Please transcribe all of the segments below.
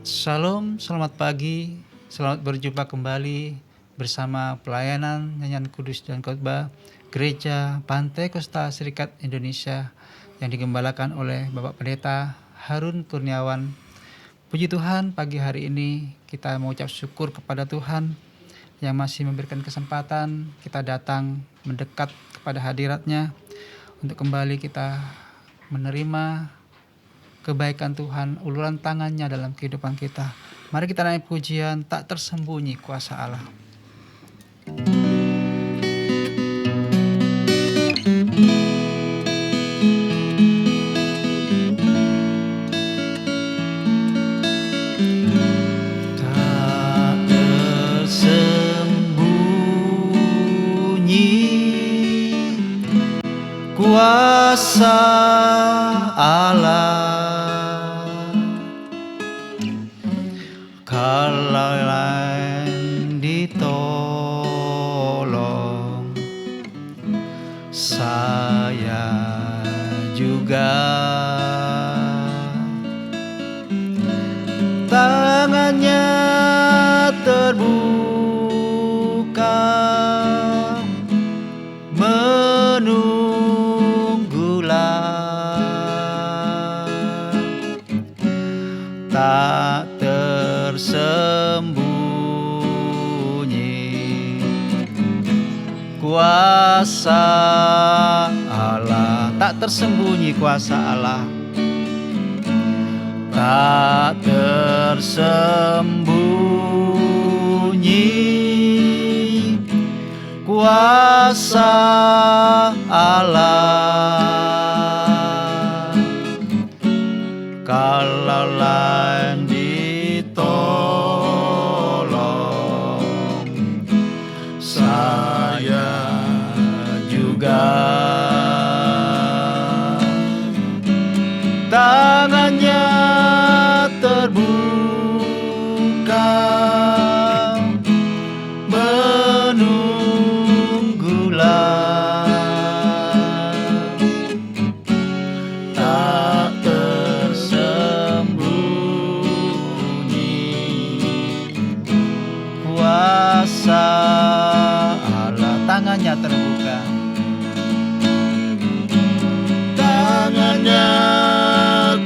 Shalom, selamat pagi, selamat berjumpa kembali bersama pelayanan nyanyian kudus dan khotbah Gereja Pantai Kosta Serikat Indonesia yang digembalakan oleh Bapak Pendeta Harun Kurniawan. Puji Tuhan, pagi hari ini kita mengucap syukur kepada Tuhan yang masih memberikan kesempatan kita datang mendekat kepada hadirat-Nya untuk kembali kita menerima kebaikan Tuhan, uluran tangan-Nya dalam kehidupan kita. Mari kita naik pujian tak tersembunyi kuasa Allah. Tak tersembunyi kuasa Allah. Kalau lain ditolong, saya juga. Tangannya terbuka, menunggulah, tak tersembunyi kuasa Allah. Tak tersembunyi kuasa Allah, tak tersembunyi kuasa Allah. Kalau lain ditolong, saya juga. Tangannya terbuka, menunggulah, tak tersembunyi kuasa Allah. Tangannya terbuka, tangannya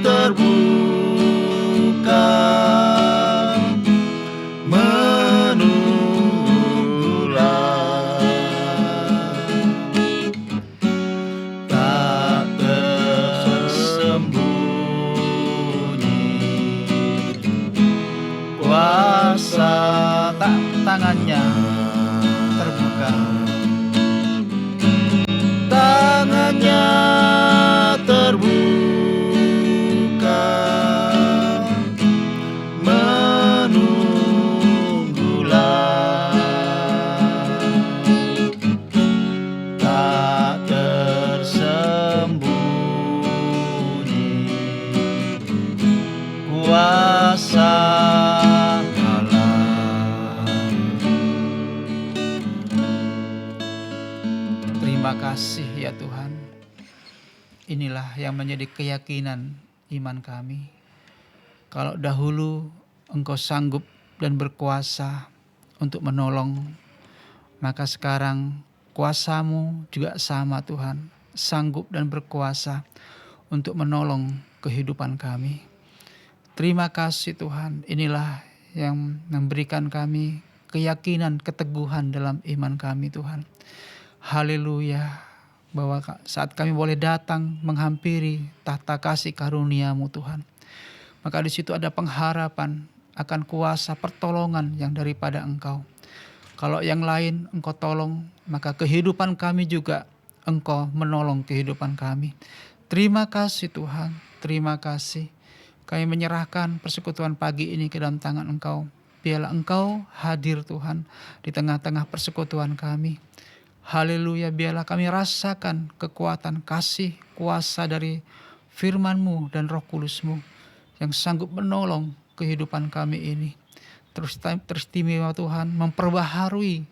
terbuka, menunggulah, tak tersembunyi kuasa. Tak, tangannya terbuka, tangannya terbuka, menunggulah, tak tersembunyi kuasa Allah. Terima kasih ya Tuhan. Inilah yang menjadi keyakinan iman kami. Kalau dahulu Engkau sanggup dan berkuasa untuk menolong, maka sekarang kuasa-Mu juga sama Tuhan, sanggup dan berkuasa untuk menolong kehidupan kami. Terima kasih Tuhan, inilah yang memberikan kami keyakinan, keteguhan dalam iman kami Tuhan. Haleluya, bahwa saat kami boleh datang menghampiri tahta kasih karunia-Mu Tuhan, maka di situ ada pengharapan akan kuasa pertolongan yang daripada Engkau. Kalau yang lain Engkau tolong, maka kehidupan kami juga Engkau menolong kehidupan kami. Terima kasih Tuhan, terima kasih. Kami menyerahkan persekutuan pagi ini ke dalam tangan Engkau. Biarlah Engkau hadir Tuhan di tengah-tengah persekutuan kami. Haleluya, biarlah kami rasakan kekuatan kasih, kuasa dari firman-Mu dan Roh Kudus-Mu yang sanggup menolong kehidupan kami ini. Terus teristimewa Tuhan, memperbaharui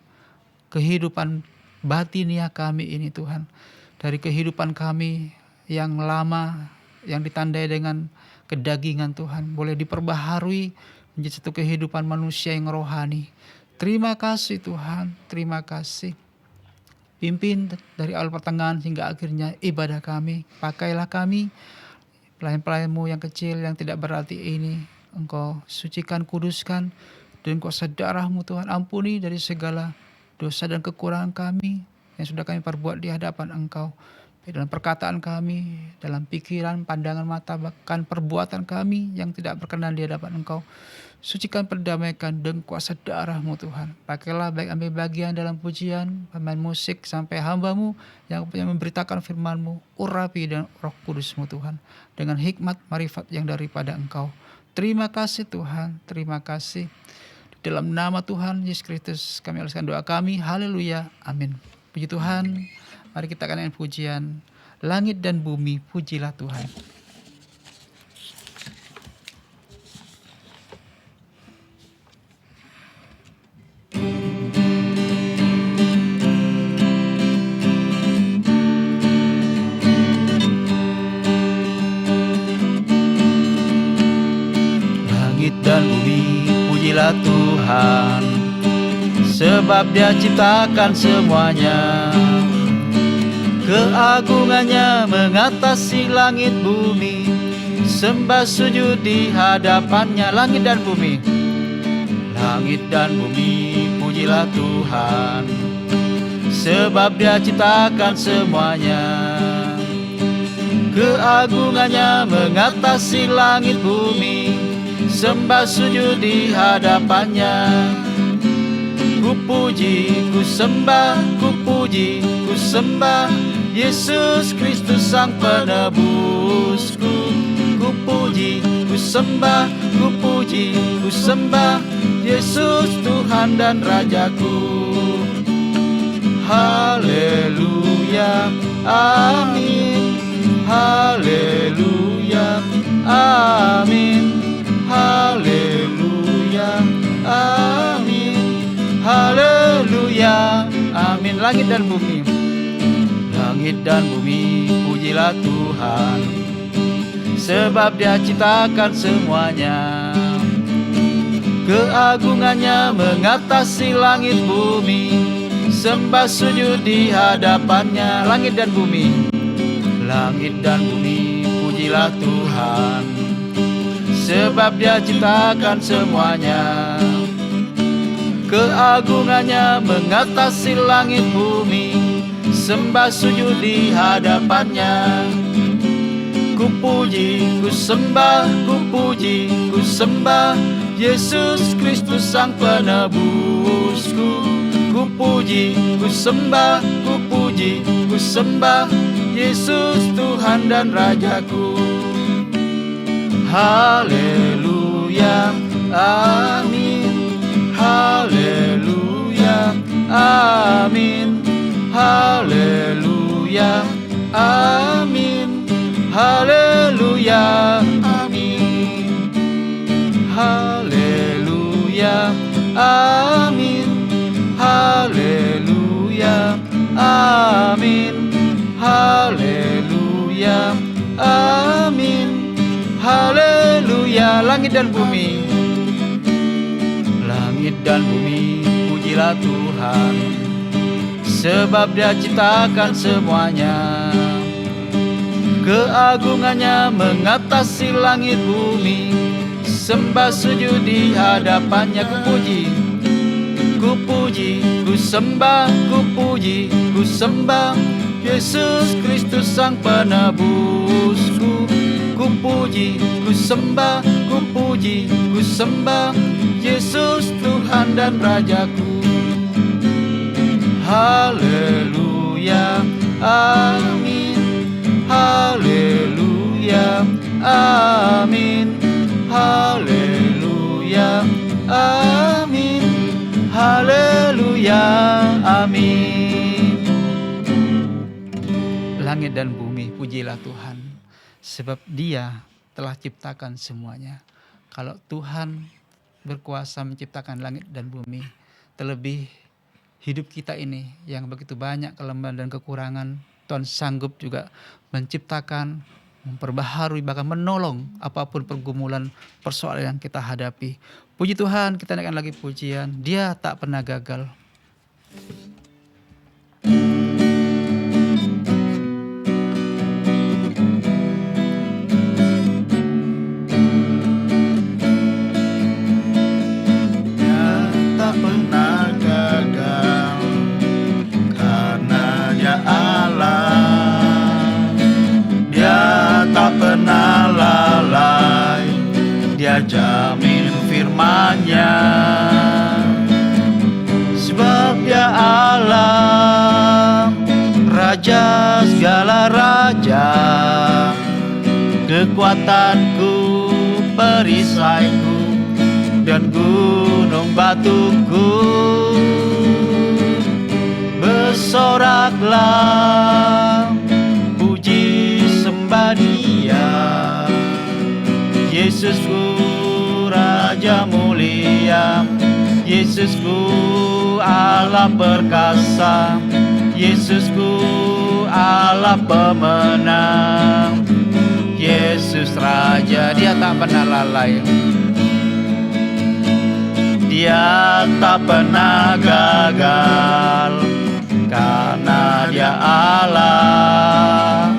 kehidupan batinia kami ini Tuhan. Dari kehidupan kami yang lama yang ditandai dengan kedagingan Tuhan boleh diperbaharui menjadi satu kehidupan manusia yang rohani. Terima kasih Tuhan, terima kasih. Pimpin dari awal pertengahan hingga akhirnya ibadah kami. Pakailah kami, pelayan-pelayan-Mu yang kecil yang tidak berarti ini. Engkau sucikan, kuduskan, dan kuasa darah-Mu Tuhan. Ampuni dari segala dosa dan kekurangan kami yang sudah kami perbuat di hadapan Engkau. Dalam perkataan kami, dalam pikiran, pandangan mata, bahkan perbuatan kami yang tidak berkenan di hadapan Engkau. Sucikan, perdamaikan dengan kuasa darah-Mu Tuhan. Pakailah baik ambil bagian dalam pujian, pemain musik, sampai hamba-Mu yang memberitakan firman-Mu. Urapi dengan Roh Kudus-Mu Tuhan, dengan hikmat marifat yang daripada Engkau. Terima kasih Tuhan, terima kasih. Di dalam nama Tuhan Yesus Kristus kami aluskan doa kami. Haleluya, amin. Puji Tuhan. Mari kita akan pujian. Langit dan bumi, pujilah Tuhan. Langit dan bumi, pujilah Tuhan, sebab Dia ciptakan semuanya. Keagungannya mengatasi langit bumi, sembah sujud di hadapannya. Langit dan bumi, langit dan bumi, pujilah Tuhan, sebab Dia ciptakan semuanya. Keagungannya mengatasi langit bumi, sembah sujud di hadapannya. Ku puji, ku sembah, ku puji, ku sembah Yesus Kristus Sang Penebusku. Ku puji, ku sembah, ku puji, ku sembah Yesus Tuhan dan Rajaku. Haleluya, amin. Haleluya, amin. Haleluya, amin. Haleluya, amin. Langit dan bumi, langit dan bumi, pujilah Tuhan, sebab Dia ciptakan semuanya. Keagungannya mengatasi langit bumi, sembah sujud di hadapannya. Langit dan bumi, langit dan bumi, pujilah Tuhan, sebab Dia ciptakan semuanya. Keagungannya mengatasi langit bumi, sembah sujud di hadapannya. Ku puji, ku sembah, ku puji, ku sembah Yesus Kristus Sang Penebusku. Ku puji, ku sembah, ku puji, ku sembah Yesus Tuhan dan Rajaku. Haleluya, amin. Haleluya, amin. Haleluya, amin. Haleluya, amin. Haleluya, amin. Haleluya, amin. Haleluya, amin. Haleluya. Langit dan bumi, langit dan bumi, pujilah Tuhan, sebab Dia ciptakan semuanya. Keagungannya mengatasi langit bumi, sembah sujud di hadapannya. Ku puji, ku puji, ku sembah, ku puji, ku sembah Yesus Kristus Sang Penebusku. Ku puji, ku sembah, ku puji, ku sembah Yesus Tuhan dan Rajaku. Haleluya, amin. Haleluya, amin. Haleluya, amin. Haleluya, amin. Langit dan bumi, pujilah Tuhan, sebab Dia telah ciptakan semuanya. Kalau Tuhan berkuasa menciptakan langit dan bumi, terlebih hidup kita ini yang begitu banyak kelemahan dan kekurangan, Tuhan sanggup juga menciptakan memperbaharui, bahkan menolong apapun pergumulan persoalan yang kita hadapi. Puji Tuhan, kita naikkan lagi pujian. Dia tak pernah gagal. Pernah lalai, Dia jamin firman-Nya, sebab Dia Allah, Raja segala raja, kekuatanku, perisaiku, dan gunung batuku. Bersoraklah, puji sembah Dia, Yesusku Raja mulia, Yesusku Allah perkasa, Yesusku Allah pemenang, Yesus Raja. Dia tak pernah lalai, Dia tak pernah gagal, karena Dia Allah.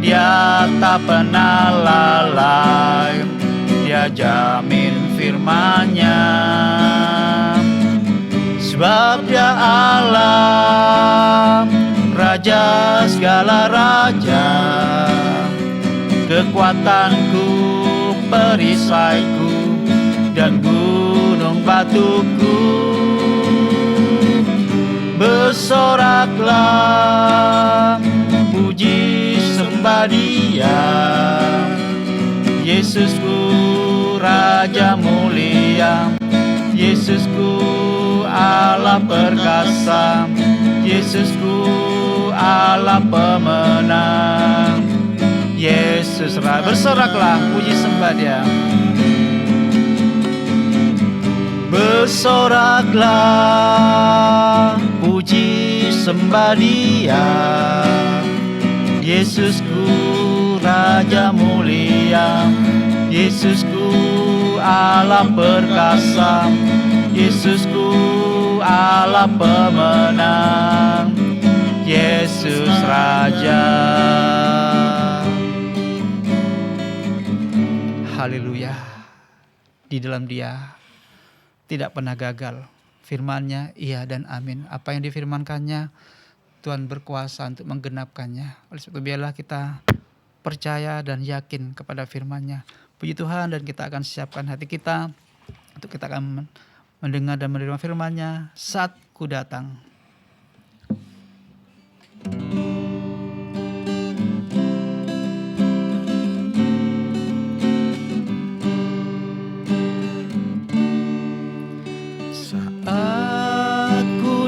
Dia tak pernah lalai, Dia jamin firman-Nya, sebab Dia Allah, Raja segala raja, kekuatanku, perisaiku, dan gunung batuku. Bersoraklah, puji sembah Dia, Yesusku Raja mulia, Yesusku Allah perkasa, Yesusku Allah pemenang, Yesus Raja. Bersoraklah, puji sembah Dia. Bersoraklah, puji sembah Dia, Yesusku Raja mulia, Yesusku Allah perkasa, Yesusku Allah pemenang, Yesus Raja. Haleluya. Di dalam Dia tidak pernah gagal. Firman-Nya iya dan amin. Apa yang difirmankannya, Tuhan berkuasa untuk menggenapkannya. Oleh sebab itu biarlah kita percaya dan yakin kepada firman-Nya. Puji Tuhan, dan kita akan siapkan hati kita untuk kita akan mendengar dan menerima firman-Nya saat Ku datang.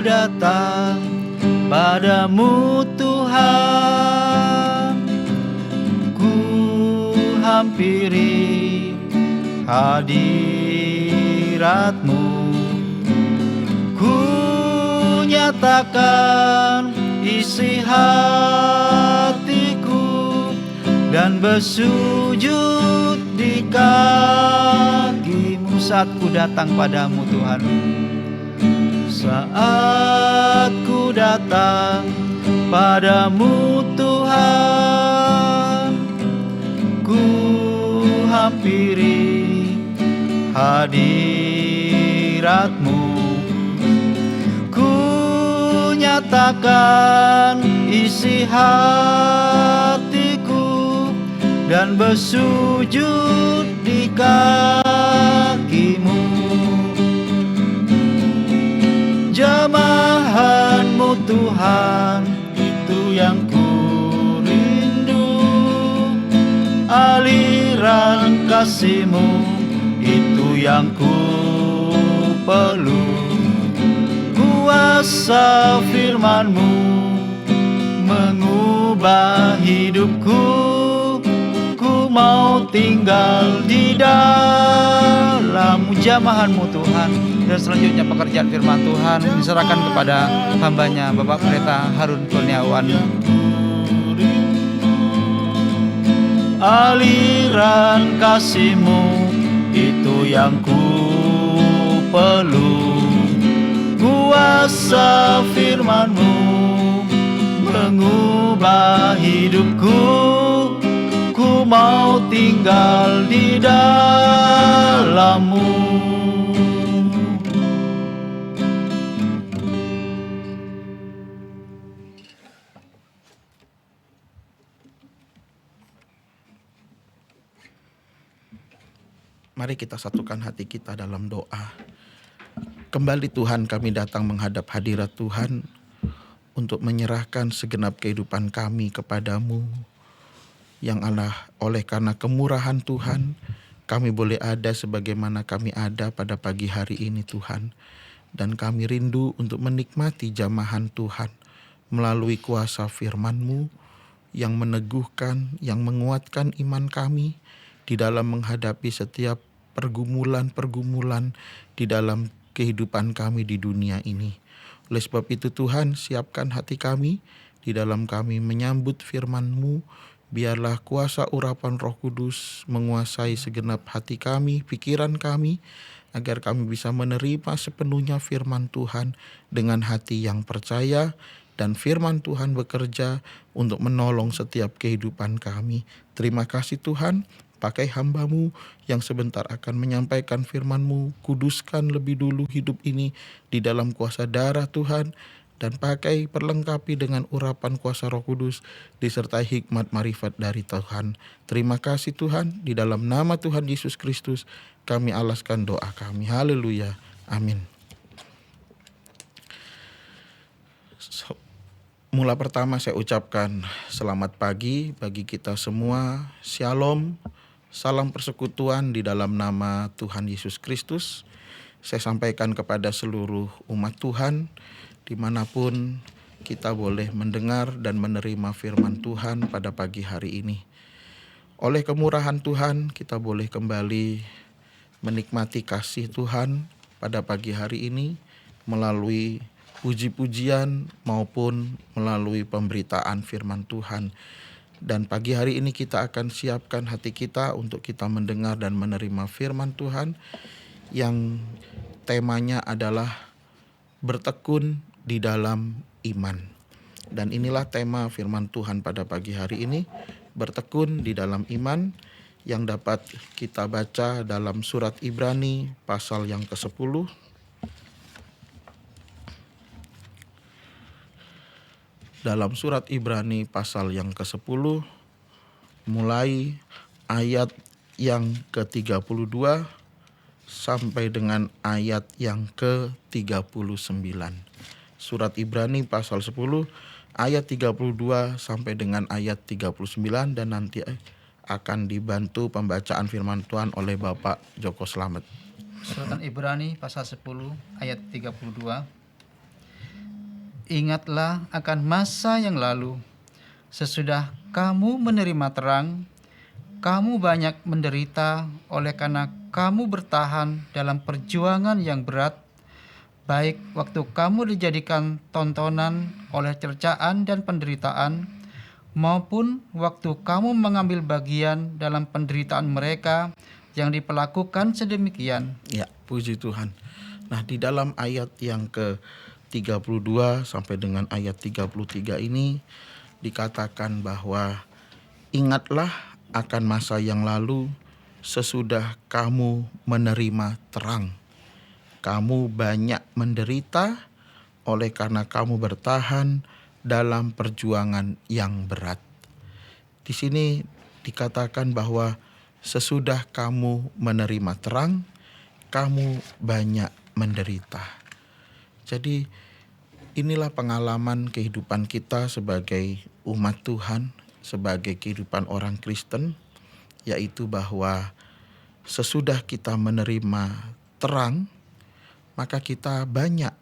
Datang padamu Tuhan, ku hampiri hadirat-Mu, ku nyatakan isi hatiku dan bersujud di kaki-Mu. Saat Ku datang padamu Tuhan, saat Ku datang padamu Tuhan, ku hampiri hadirat-Mu, ku nyatakan isi hatiku dan bersujud di kaki-Mu. Jamahan-Mu Tuhan, itu yang ku rindu, aliran kasih-Mu, itu yang ku perlu. Kuasa firman-Mu mengubah hidupku, ku mau tinggal di dalam jamahan-Mu Tuhan. Dan selanjutnya pekerjaan firman Tuhan diserahkan kepada hamba-Nya Bapak Pendeta Harun Kurniawan. aliran kasih-Mu itu yang ku perlu. Kuasa firman-Mu mengubah hidupku. Ku mau tinggal di dalam-Mu. Mari kita satukan hati kita dalam doa. Kembali Tuhan, kami datang menghadap hadirat Tuhan untuk menyerahkan segenap kehidupan kami kepadamu. Yang Allah, oleh karena kemurahan Tuhan, kami boleh ada sebagaimana kami ada pada pagi hari ini Tuhan. Dan kami rindu untuk menikmati jamahan Tuhan melalui kuasa firman-Mu yang meneguhkan, yang menguatkan iman kami di dalam menghadapi setiap pergumulan-pergumulan di dalam kehidupan kami di dunia ini. Oleh sebab itu Tuhan, siapkan hati kami di dalam kami menyambut firman-Mu. Biarlah kuasa urapan Roh Kudus menguasai segenap hati kami, pikiran kami, agar kami bisa menerima sepenuhnya firman Tuhan dengan hati yang percaya, dan firman Tuhan bekerja untuk menolong setiap kehidupan kami. Terima kasih Tuhan. Pakai hamba-Mu yang sebentar akan menyampaikan firman-Mu. Kuduskan lebih dulu hidup ini di dalam kuasa darah Tuhan. Dan pakai perlengkapi dengan urapan kuasa Roh Kudus disertai hikmat marifat dari Tuhan. Terima kasih Tuhan. Di dalam nama Tuhan Yesus Kristus kami alaskan doa kami. Haleluya. Amin. Mula pertama saya ucapkan selamat pagi bagi kita semua. Shalom. Salam persekutuan di dalam nama Tuhan Yesus Kristus. Saya sampaikan kepada seluruh umat Tuhan, dimanapun kita boleh mendengar dan menerima firman Tuhan pada pagi hari ini. Oleh kemurahan Tuhan, kita boleh kembali menikmati kasih Tuhan pada pagi hari ini melalui puji-pujian maupun melalui pemberitaan firman Tuhan. Dan pagi hari ini kita akan siapkan hati kita untuk kita mendengar dan menerima firman Tuhan yang temanya adalah bertekun di dalam iman. Dan inilah tema firman Tuhan pada pagi hari ini, bertekun di dalam iman, yang dapat kita baca dalam surat Ibrani pasal yang ke-10. Dalam surat Ibrani pasal yang ke-10, mulai ayat yang ke-32 sampai dengan ayat yang ke-39. Surat Ibrani pasal 10 ayat 32 sampai dengan ayat 39, dan nanti akan dibantu pembacaan firman Tuhan oleh Bapak Joko Slamet. Surat Ibrani pasal 10 ayat 32. Ingatlah akan masa yang lalu, sesudah kamu menerima terang, kamu banyak menderita oleh karena kamu bertahan dalam perjuangan yang berat, baik waktu kamu dijadikan tontonan oleh cercaan dan penderitaan, maupun waktu kamu mengambil bagian dalam penderitaan mereka yang diperlakukan sedemikian. Ya, puji Tuhan. Nah, di dalam ayat yang ke-32 sampai dengan ayat 33 ini dikatakan bahwa ingatlah akan masa yang lalu sesudah kamu menerima terang. Kamu banyak menderita oleh karena kamu bertahan dalam perjuangan yang berat. Di sini dikatakan bahwa sesudah kamu menerima terang, kamu banyak menderita. Jadi inilah pengalaman kehidupan kita sebagai umat Tuhan, sebagai kehidupan orang Kristen, yaitu bahwa sesudah kita menerima terang, maka kita banyak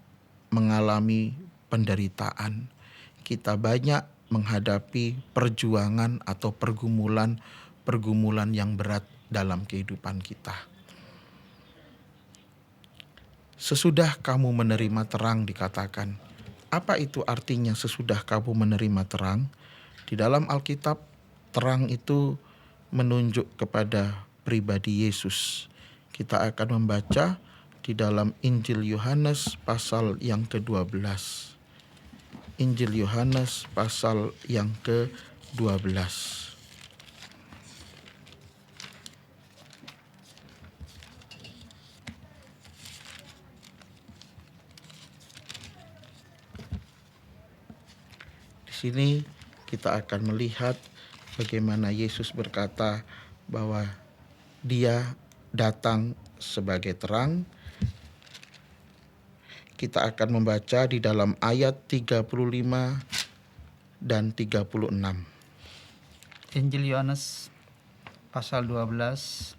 mengalami penderitaan. Kita banyak menghadapi perjuangan atau pergumulan yang berat dalam kehidupan kita. Sesudah kamu menerima terang dikatakan. Apa itu artinya sesudah kamu menerima terang? Di dalam Alkitab, terang itu menunjuk kepada pribadi Yesus. Kita akan membaca di dalam Injil Yohanes pasal yang ke-12. Injil Yohanes pasal yang ke-12. Di sini kita akan melihat bagaimana Yesus berkata bahwa Dia datang sebagai terang. Kita akan membaca di dalam ayat 35 dan 36. Injil Yohanes pasal 12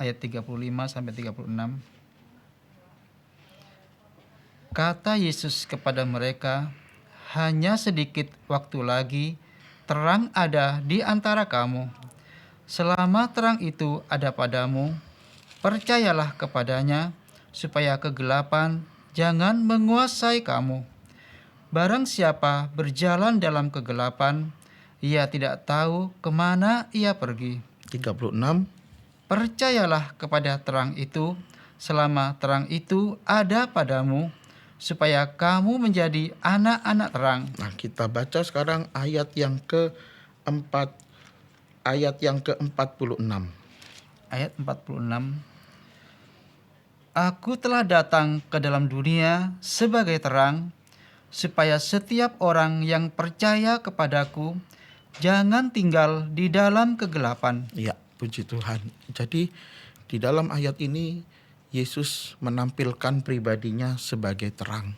ayat 35 sampai 36. Kata Yesus kepada mereka, hanya sedikit waktu lagi terang ada di antara kamu. Selama terang itu ada padamu, percayalah kepadanya supaya kegelapan jangan menguasai kamu. Barang siapa berjalan dalam kegelapan, ia tidak tahu kemana ia pergi. 36. Percayalah kepada terang itu, selama terang itu ada padamu, supaya kamu menjadi anak-anak terang. Nah, kita baca sekarang ayat yang ke-4, ayat yang ke-46. Ayat 46. Aku telah datang ke dalam dunia sebagai terang, supaya setiap orang yang percaya kepadaku jangan tinggal di dalam kegelapan. Ya, puji Tuhan. Jadi di dalam ayat ini Yesus menampilkan pribadinya sebagai terang.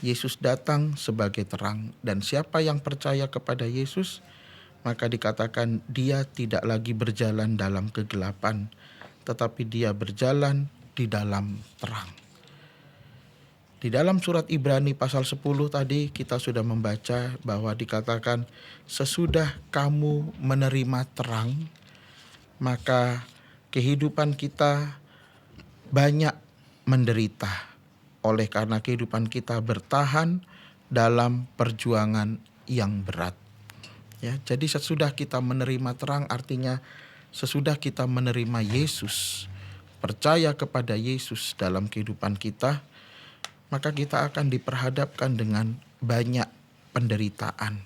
Yesus datang sebagai terang, dan siapa yang percaya kepada Yesus, maka dikatakan dia tidak lagi berjalan dalam kegelapan, tetapi dia berjalan di dalam terang. Di dalam surat Ibrani pasal 10 tadi kita sudah membaca bahwa dikatakan sesudah kamu menerima terang, maka kehidupan kita banyak menderita oleh karena kehidupan kita bertahan dalam perjuangan yang berat. Ya, jadi sesudah kita menerima terang artinya sesudah kita menerima Yesus, percaya kepada Yesus dalam kehidupan kita, maka kita akan diperhadapkan dengan banyak penderitaan,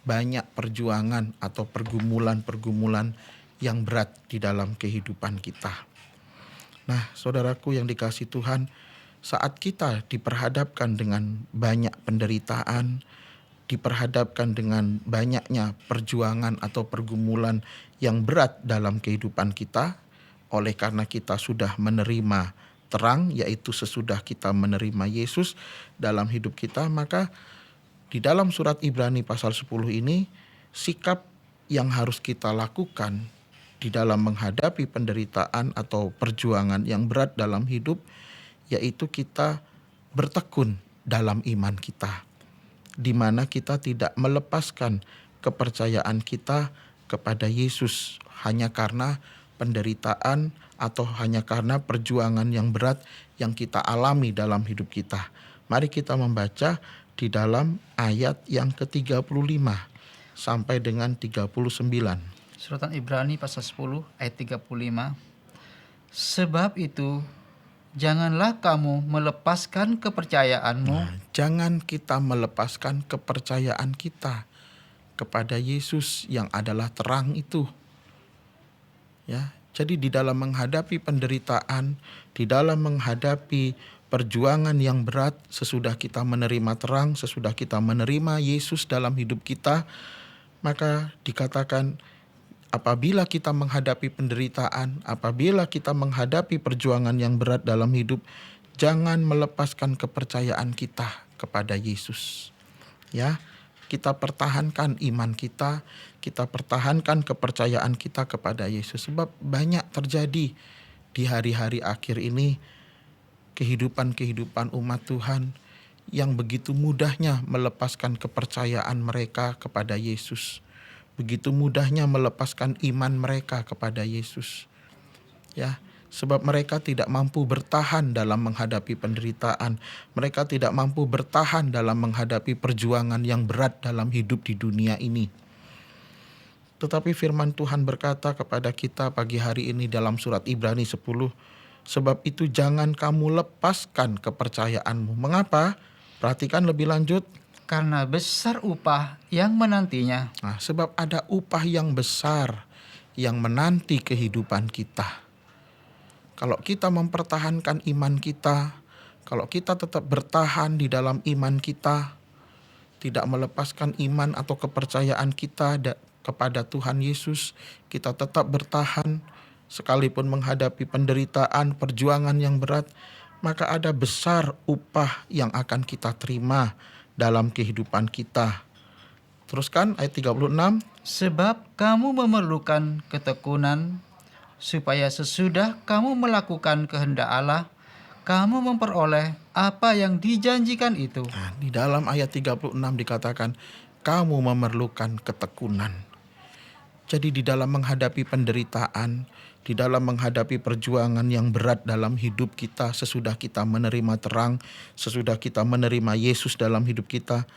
banyak perjuangan atau pergumulan-pergumulan yang berat di dalam kehidupan kita. Nah, saudaraku yang dikasihi Tuhan, saat kita diperhadapkan dengan banyak penderitaan, diperhadapkan dengan banyaknya perjuangan atau pergumulan yang berat dalam kehidupan kita, oleh karena kita sudah menerima terang, yaitu sesudah kita menerima Yesus dalam hidup kita, maka di dalam surat Ibrani pasal 10 ini, sikap yang harus kita lakukan di dalam menghadapi penderitaan atau perjuangan yang berat dalam hidup, yaitu kita bertekun dalam iman kita, di mana kita tidak melepaskan kepercayaan kita kepada Yesus hanya karena penderitaan atau hanya karena perjuangan yang berat yang kita alami dalam hidup kita. Mari kita membaca di dalam ayat yang ke-35 sampai dengan 39. Surat Ibrani pasal 10 ayat 35. Sebab itu janganlah kamu melepaskan kepercayaanmu. Jangan kita melepaskan kepercayaan kita kepada Yesus yang adalah terang itu. Ya, jadi di dalam menghadapi penderitaan, di dalam menghadapi perjuangan yang berat, sesudah kita menerima terang, sesudah kita menerima Yesus dalam hidup kita, maka dikatakan apabila kita menghadapi penderitaan, apabila kita menghadapi perjuangan yang berat dalam hidup, jangan melepaskan kepercayaan kita kepada Yesus. Ya, kita pertahankan iman kita pertahankan kepercayaan kita kepada Yesus. Sebab banyak terjadi di hari-hari akhir ini kehidupan-kehidupan umat Tuhan yang begitu mudahnya melepaskan kepercayaan mereka kepada Yesus. Begitu mudahnya melepaskan iman mereka kepada Yesus. Ya, sebab mereka tidak mampu bertahan dalam menghadapi penderitaan. Mereka tidak mampu bertahan dalam menghadapi perjuangan yang berat dalam hidup di dunia ini. Tetapi firman Tuhan berkata kepada kita pagi hari ini dalam surat Ibrani 10, sebab itu jangan kamu lepaskan kepercayaanmu. Mengapa? Perhatikan lebih lanjut. Karena besar upah yang menantinya. Nah, sebab ada upah yang besar yang menanti kehidupan kita. Kalau kita mempertahankan iman kita, kalau kita tetap bertahan di dalam iman kita, tidak melepaskan iman atau kepercayaan kita kepada Tuhan Yesus, kita tetap bertahan sekalipun menghadapi penderitaan, perjuangan yang berat, maka ada besar upah yang akan kita terima dalam kehidupan kita. Teruskan ayat 36. Sebab kamu memerlukan ketekunan, supaya sesudah kamu melakukan kehendak Allah, kamu memperoleh apa yang dijanjikan itu. Nah, di dalam ayat 36 dikatakan, kamu memerlukan ketekunan. Jadi di dalam menghadapi penderitaan, di dalam menghadapi perjuangan yang berat dalam hidup kita, sesudah kita menerima terang, sesudah kita menerima Yesus dalam hidup kita,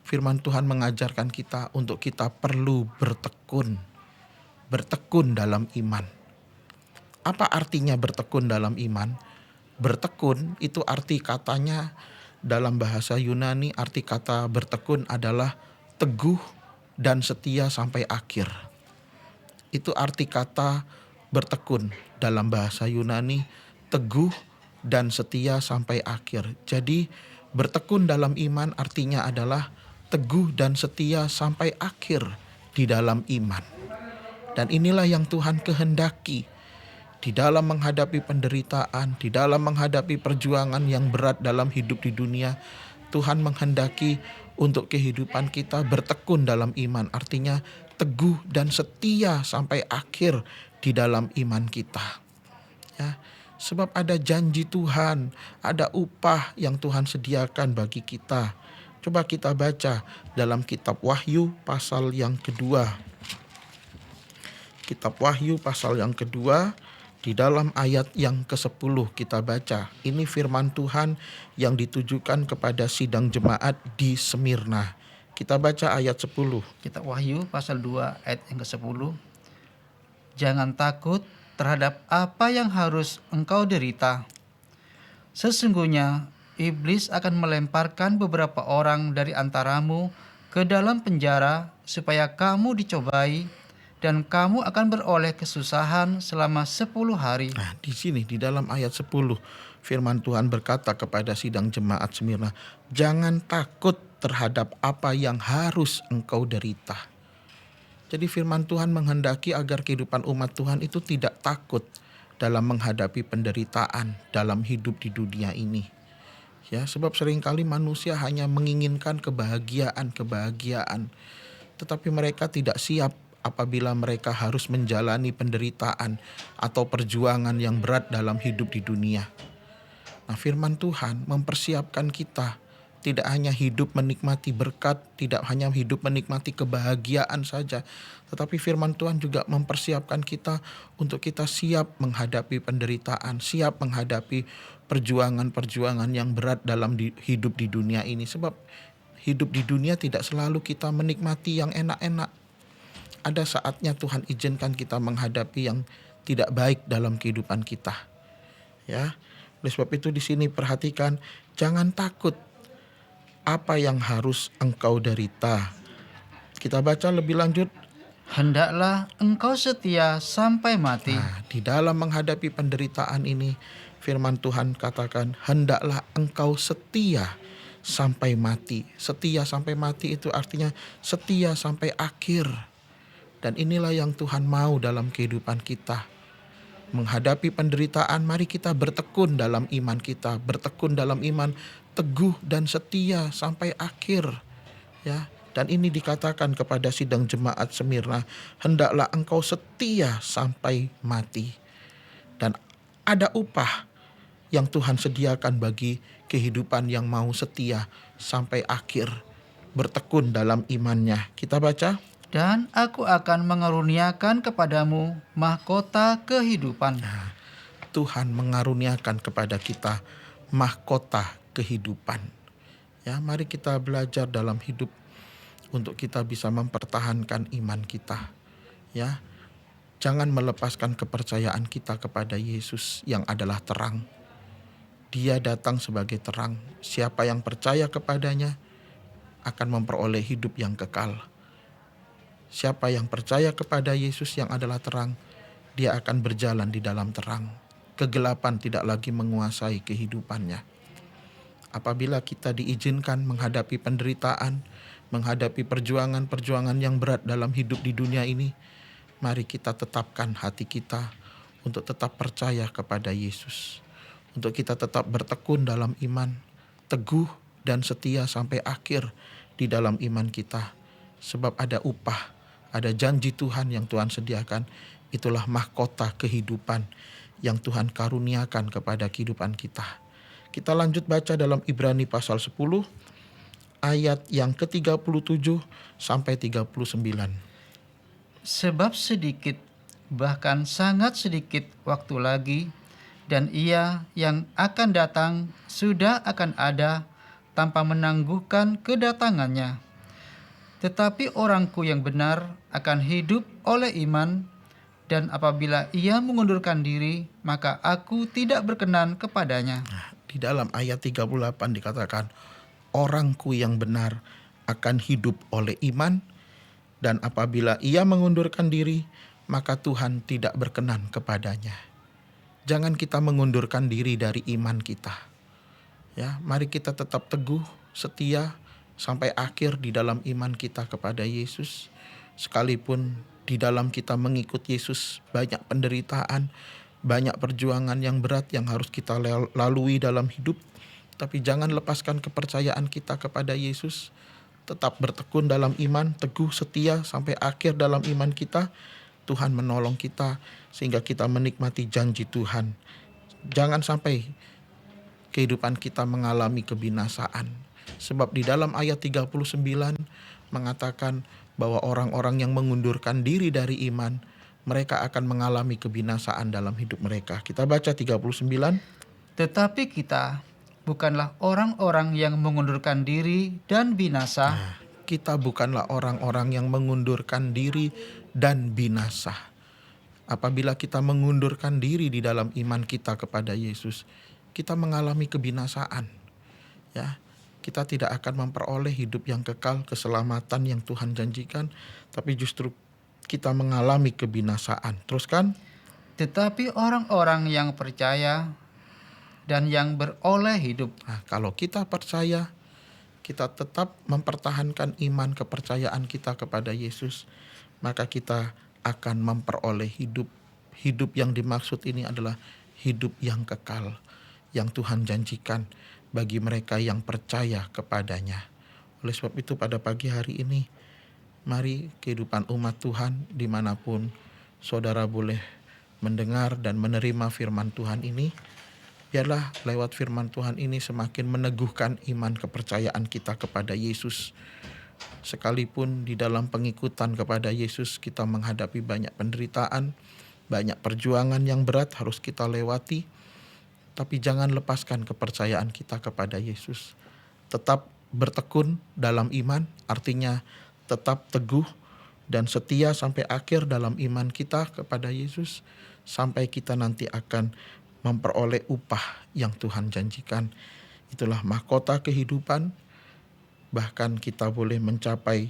firman Tuhan mengajarkan kita untuk kita perlu bertekun dalam iman. Apa artinya bertekun dalam iman? Bertekun itu arti katanya dalam bahasa Yunani, arti kata bertekun adalah teguh dan setia sampai akhir. Itu arti kata bertekun dalam bahasa Yunani, teguh dan setia sampai akhir. Jadi bertekun dalam iman artinya adalah teguh dan setia sampai akhir di dalam iman. Dan inilah yang Tuhan kehendaki di dalam menghadapi penderitaan, di dalam menghadapi perjuangan yang berat dalam hidup di dunia. Tuhan menghendaki untuk kehidupan kita bertekun dalam iman, artinya teguh dan setia sampai akhir di dalam iman kita. Ya, sebab ada janji Tuhan, ada upah yang Tuhan sediakan bagi kita. Coba kita baca dalam kitab Wahyu pasal yang kedua. Kitab Wahyu pasal yang kedua, di dalam ayat yang ke-10 kita baca. Ini firman Tuhan yang ditujukan kepada sidang jemaat di Smyrna. Kita baca ayat 10. Kitab Wahyu pasal 2 ayat yang ke-10. Jangan takut terhadap apa yang harus engkau derita. Sesungguhnya iblis akan melemparkan beberapa orang dari antaramu ke dalam penjara supaya kamu dicobai, dan kamu akan beroleh kesusahan selama 10 hari. Nah, di sini di dalam ayat 10 firman Tuhan berkata kepada sidang jemaat Smyrna, jangan takut terhadap apa yang harus engkau derita. Jadi firman Tuhan menghendaki agar kehidupan umat Tuhan itu tidak takut dalam menghadapi penderitaan dalam hidup di dunia ini. Ya, sebab seringkali manusia hanya menginginkan kebahagiaan, tetapi mereka tidak siap apabila mereka harus menjalani penderitaan atau perjuangan yang berat dalam hidup di dunia. Nah, firman Tuhan mempersiapkan kita tidak hanya hidup menikmati berkat, tidak hanya hidup menikmati kebahagiaan saja, tetapi firman Tuhan juga mempersiapkan kita untuk kita siap menghadapi penderitaan, siap menghadapi perjuangan-perjuangan yang berat dalam hidup di dunia ini. Sebab hidup di dunia tidak selalu kita menikmati yang enak-enak. Ada saatnya Tuhan izinkan kita menghadapi yang tidak baik dalam kehidupan kita. Ya, oleh sebab itu di sini perhatikan, jangan takut apa yang harus engkau derita. Kita baca lebih lanjut. Hendaklah engkau setia sampai mati. Nah, di dalam menghadapi penderitaan ini, firman Tuhan katakan, hendaklah engkau setia sampai mati. Setia sampai mati itu artinya setia sampai akhir. Dan inilah yang Tuhan mau dalam kehidupan kita. Menghadapi penderitaan, mari kita bertekun dalam iman kita. Bertekun dalam iman, teguh dan setia sampai akhir. Ya, dan ini dikatakan kepada sidang jemaat Smyrna, hendaklah engkau setia sampai mati. Dan ada upah yang Tuhan sediakan bagi kehidupan yang mau setia sampai akhir. Bertekun dalam imannya. Kita baca. Dan aku akan mengaruniakan kepadamu mahkota kehidupan. Nah, Tuhan mengaruniakan kepada kita mahkota kehidupan. Ya, mari kita belajar dalam hidup untuk kita bisa mempertahankan iman kita. Ya, jangan melepaskan kepercayaan kita kepada Yesus yang adalah terang. Dia datang sebagai terang. Siapa yang percaya kepadanya akan memperoleh hidup yang kekal. Siapa yang percaya kepada Yesus yang adalah terang, dia akan berjalan di dalam terang. Kegelapan tidak lagi menguasai kehidupannya. Apabila kita diizinkan menghadapi penderitaan, menghadapi perjuangan-perjuangan yang berat dalam hidup di dunia ini, mari kita tetapkan hati kita untuk tetap percaya kepada Yesus. Untuk kita tetap bertekun dalam iman, teguh dan setia sampai akhir di dalam iman kita. Sebab ada upah, ada janji Tuhan yang Tuhan sediakan. Itulah mahkota kehidupan yang Tuhan karuniakan kepada kehidupan kita. Kita lanjut baca dalam Ibrani pasal 10 ayat yang ke-37 sampai 39. Sebab sedikit, bahkan sangat sedikit waktu lagi, dan Ia yang akan datang sudah akan ada tanpa menangguhkan kedatangannya. Tetapi orangku yang benar akan hidup oleh iman, dan apabila ia mengundurkan diri, maka aku tidak berkenan kepadanya. Di dalam ayat 38 dikatakan, orangku yang benar akan hidup oleh iman, dan apabila ia mengundurkan diri, maka Tuhan tidak berkenan kepadanya. Jangan kita mengundurkan diri dari iman kita. Ya, mari kita tetap teguh, setia sampai akhir di dalam iman kita kepada Yesus. Sekalipun di dalam kita mengikut Yesus banyak penderitaan, banyak perjuangan yang berat yang harus kita lalui dalam hidup, tapi jangan lepaskan kepercayaan kita kepada Yesus. Tetap bertekun dalam iman, teguh setia sampai akhir dalam iman kita. Tuhan menolong kita sehingga kita menikmati janji Tuhan. Jangan sampai kehidupan kita mengalami kebinasaan. Sebab di dalam ayat 39 mengatakan bahwa orang-orang yang mengundurkan diri dari iman, mereka akan mengalami kebinasaan dalam hidup mereka. Kita baca 39. Tetapi kita bukanlah orang-orang yang mengundurkan diri dan binasa. Kita bukanlah orang-orang yang mengundurkan diri dan binasa. Apabila kita mengundurkan diri di dalam iman kita kepada Yesus, kita mengalami kebinasaan. Ya, kita tidak akan memperoleh hidup yang kekal, keselamatan yang Tuhan janjikan, tapi justru kita mengalami kebinasaan. Teruskan. Tetapi orang-orang yang percaya dan yang beroleh hidup. Nah, kalau kita percaya, kita tetap mempertahankan iman kepercayaan kita kepada Yesus, maka kita akan memperoleh hidup. Hidup yang dimaksud ini adalah hidup yang kekal, yang Tuhan janjikan bagi mereka yang percaya kepadanya. Oleh sebab itu pada pagi hari ini, mari kehidupan umat Tuhan dimanapun saudara boleh mendengar dan menerima firman Tuhan ini, biarlah lewat firman Tuhan ini semakin meneguhkan iman kepercayaan kita kepada Yesus. Sekalipun di dalam pengikutan kepada Yesus kita menghadapi banyak penderitaan, banyak perjuangan yang berat harus kita lewati, tapi jangan lepaskan kepercayaan kita kepada Yesus. Tetap bertekun dalam iman, artinya tetap teguh dan setia sampai akhir dalam iman kita kepada Yesus, sampai kita nanti akan memperoleh upah yang Tuhan janjikan. Itulah mahkota kehidupan. Bahkan kita boleh mencapai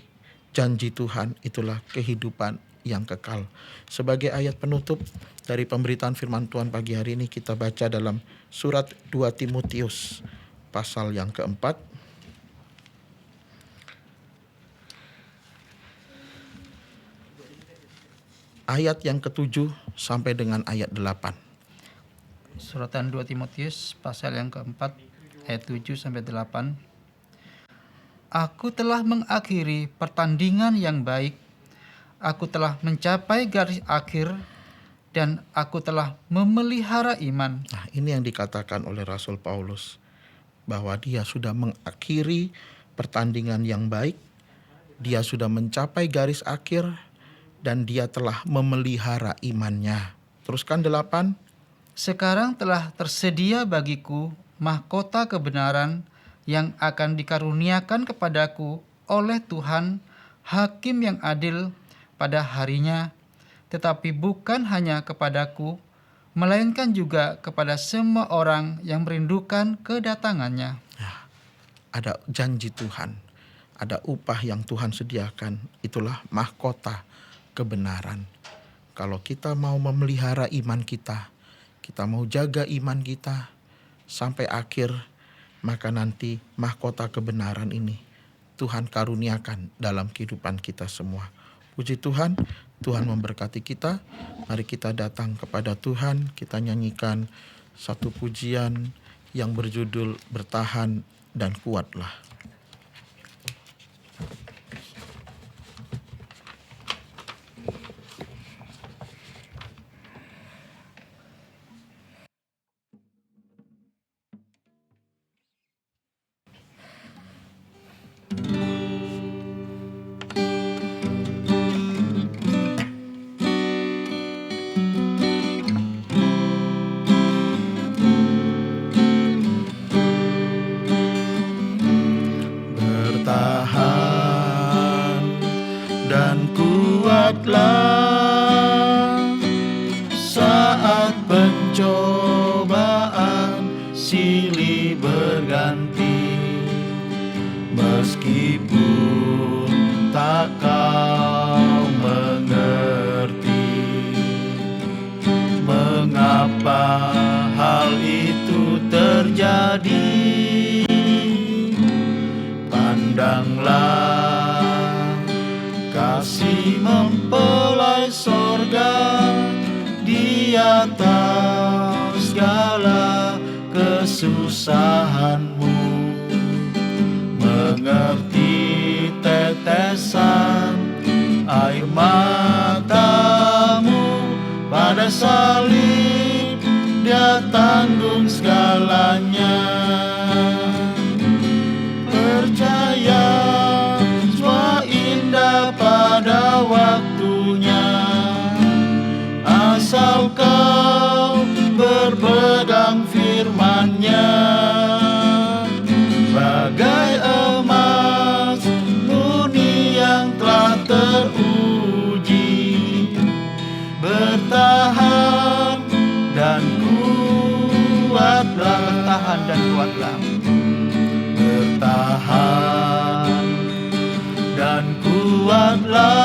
janji Tuhan, itulah kehidupan yang kekal. Sebagai ayat penutup dari pemberitaan firman Tuhan pagi hari ini, kita baca dalam surat 2 Timotius pasal yang keempat. Ayat yang ke-7 sampai dengan ayat 8. Suratan 2 Timotius pasal yang keempat ayat 7 sampai 8. Aku telah mengakhiri pertandingan yang baik, aku telah mencapai garis akhir, dan aku telah memelihara iman. Nah, ini yang dikatakan oleh Rasul Paulus, bahwa dia sudah mengakhiri pertandingan yang baik, dia sudah mencapai garis akhir, dan dia telah memelihara imannya. Teruskan 8. Sekarang telah tersedia bagiku mahkota kebenaran yang akan dikaruniakan kepadaku oleh Tuhan hakim yang adil pada harinya, tetapi bukan hanya kepadaku, melainkan juga kepada semua orang yang merindukan kedatangannya. Ada janji Tuhan, ada upah yang Tuhan sediakan, itulah mahkota kebenaran. Kalau kita mau memelihara iman kita mau jaga iman kita sampai akhir, maka nanti mahkota kebenaran ini Tuhan karuniakan dalam kehidupan kita semua. Puji Tuhan, Tuhan memberkati kita. Mari kita datang kepada Tuhan, kita nyanyikan satu pujian yang berjudul Bertahan dan Kuatlah. Bertahan dan kuatlah saat pencobaan silih berganti, meskipun tak kau mengerti mengapa hal itu terjadi. Pandanglah kasih mempelai sorga di atas segala kesusahanmu, mengerti tetesan air matamu pada salib, Dia tanggung segalanya. Percaya semua indah pada waktunya, asal kau berpegang firman-Nya. Bagai emas murni yang telah teruji, bertahan dan kuatlah. Bertahan dan kuatlah. Bertahan dan kuatlah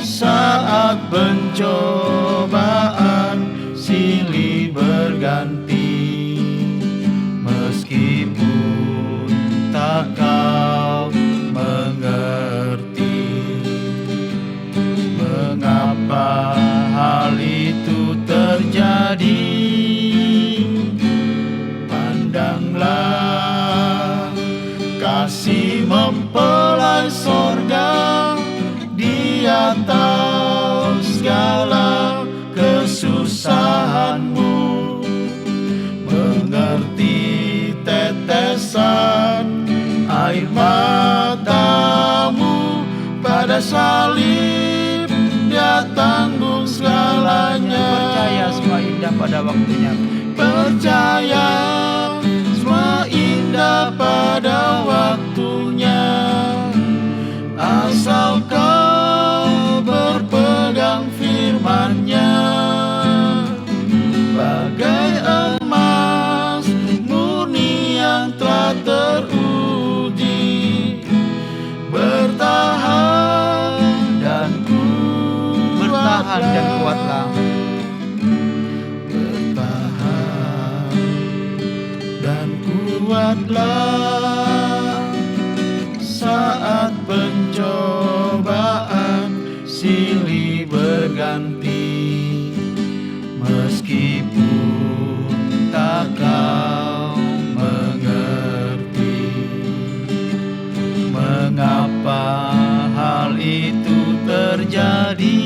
saat pencobaan silih berganti, meskipun tak kau mengerti mengapa hal itu terjadi. Pandanglah kasih mempelai sorga di atas segala kesusahanmu, mengerti tetesan air matamu pada salib, Dia tanggung segalanya. Percaya semua indah pada waktunya. Percaya semua indah pada waktunya, asal kau berpegang firman-Nya. Bagai emas murni yang telah teruji, bertahan dan kuatlah. Kuatlah saat pencobaan silih berganti, meskipun tak kau mengerti mengapa hal itu terjadi.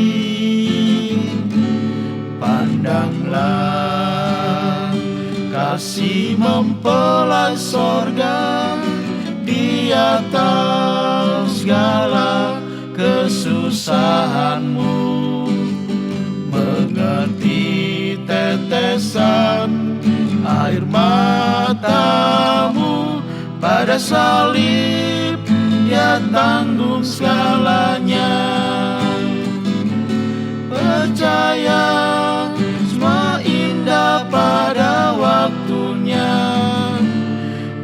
Pandanglah kasih mempelai sorga di atas segala kesusahanmu, mengerti tetesan air matamu pada salib, Dia Dia tanggung segalanya. Percaya semua indah pada waktunya,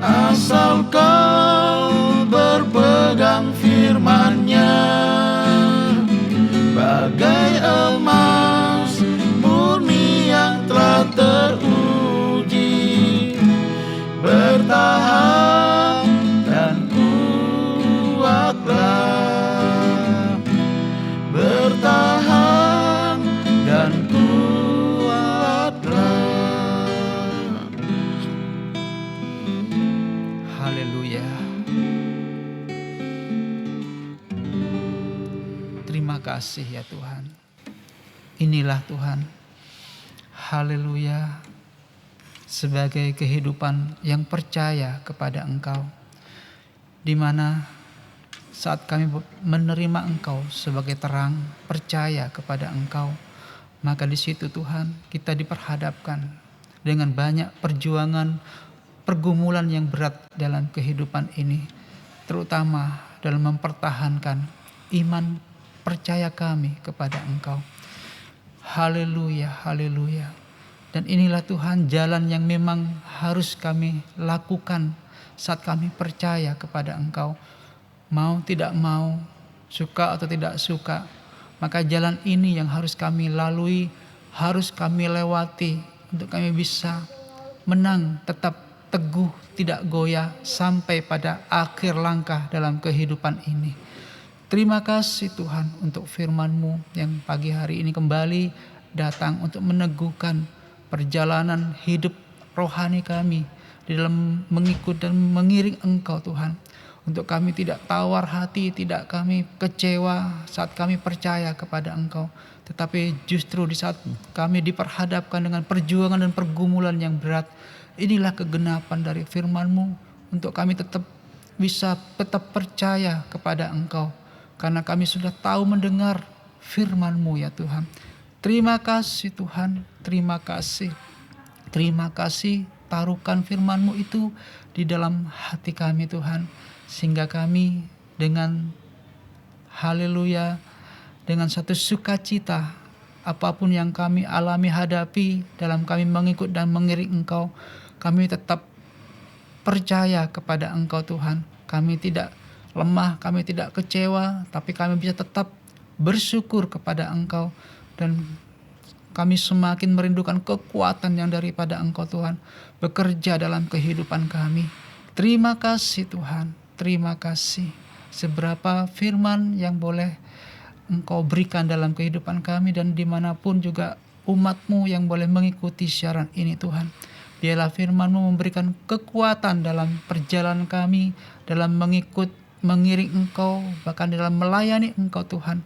asal kau berpegang firman-Nya. Bagai emas murni yang telah teruji, bertahan dan kuatlah. Bertahan dan kuatlah. Haleluya. Terima kasih ya Tuhan. Inilah Tuhan. Haleluya. Sebagai kehidupan yang percaya kepada Engkau, di mana saat kami menerima Engkau sebagai terang, percaya kepada Engkau, maka di situ Tuhan kita diperhadapkan dengan banyak perjuangan, pergumulan yang berat dalam kehidupan ini, terutama dalam mempertahankan iman percaya kami kepada Engkau. Haleluya, haleluya. Dan inilah Tuhan jalan yang memang harus kami lakukan saat kami percaya kepada Engkau. Mau tidak mau, suka atau tidak suka, maka jalan ini yang harus kami lalui, harus kami lewati untuk kami bisa menang, tetap teguh, tidak goyah sampai pada akhir langkah dalam kehidupan ini. Terima kasih Tuhan untuk firman-Mu yang pagi hari ini kembali datang untuk meneguhkan perjalanan hidup rohani kami di dalam mengikut dan mengiring Engkau Tuhan. Untuk kami tidak tawar hati, tidak kami kecewa saat kami percaya kepada Engkau. Tetapi justru di saat kami diperhadapkan dengan perjuangan dan pergumulan yang berat, inilah kegenapan dari firman-Mu untuk kami tetap bisa tetap percaya kepada Engkau. Karena kami sudah tahu mendengar firman-Mu ya Tuhan. Terima kasih Tuhan, terima kasih. Terima kasih, taruhkan firman-Mu itu di dalam hati kami Tuhan. Sehingga kami dengan haleluya, dengan satu sukacita, apapun yang kami alami hadapi dalam kami mengikut dan mengiring Engkau, kami tetap percaya kepada Engkau Tuhan. Kami tidak lemah, kami tidak kecewa, tapi kami bisa tetap bersyukur kepada Engkau. Dan kami semakin merindukan kekuatan yang daripada Engkau Tuhan bekerja dalam kehidupan kami. Terima kasih Tuhan, terima kasih. Seberapa firman yang boleh Engkau berikan dalam kehidupan kami dan dimanapun juga umat-Mu yang boleh mengikuti siaran ini Tuhan. Biarlah firman-Mu memberikan kekuatan dalam perjalanan kami, dalam mengiring Engkau, bahkan dalam melayani Engkau Tuhan.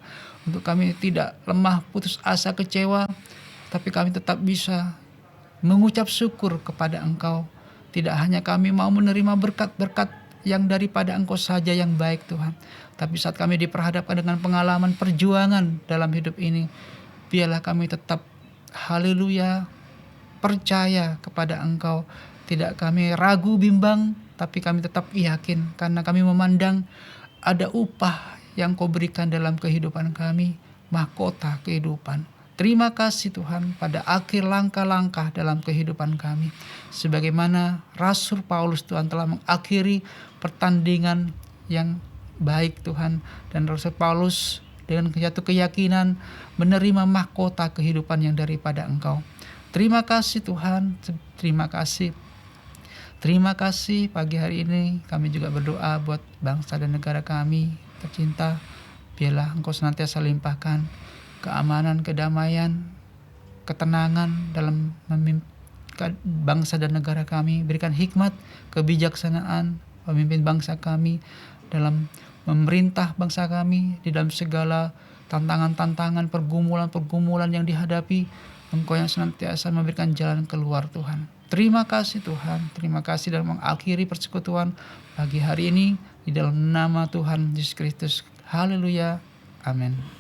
Untuk kami tidak lemah, putus asa, kecewa, tapi kami tetap bisa mengucap syukur kepada Engkau. Tidak hanya kami mau menerima berkat-berkat yang daripada Engkau saja yang baik Tuhan, tapi saat kami diperhadapkan dengan pengalaman perjuangan dalam hidup ini, biarlah kami tetap haleluya percaya kepada Engkau. Tidak kami ragu bimbang, tapi kami tetap yakin karena kami memandang ada upah yang Kau berikan dalam kehidupan kami, mahkota kehidupan. Terima kasih Tuhan pada akhir langkah-langkah dalam kehidupan kami. Sebagaimana Rasul Paulus Tuhan telah mengakhiri pertandingan yang baik Tuhan. Dan Rasul Paulus dengan satu keyakinan menerima mahkota kehidupan yang daripada Engkau. Terima kasih Tuhan, terima kasih. Terima kasih pagi hari ini kami juga berdoa buat bangsa dan negara kami tercinta. Biarlah Engkau senantiasa limpahkan keamanan, kedamaian, ketenangan dalam memimpin bangsa dan negara kami. Berikan hikmat, kebijaksanaan pemimpin bangsa kami dalam memerintah bangsa kami di dalam segala tantangan-tantangan, pergumulan-pergumulan yang dihadapi. Engkau yang senantiasa memberikan jalan keluar Tuhan. Terima kasih Tuhan, terima kasih dalam mengakhiri persekutuan pagi hari ini di dalam nama Tuhan Yesus Kristus. Haleluya, amin.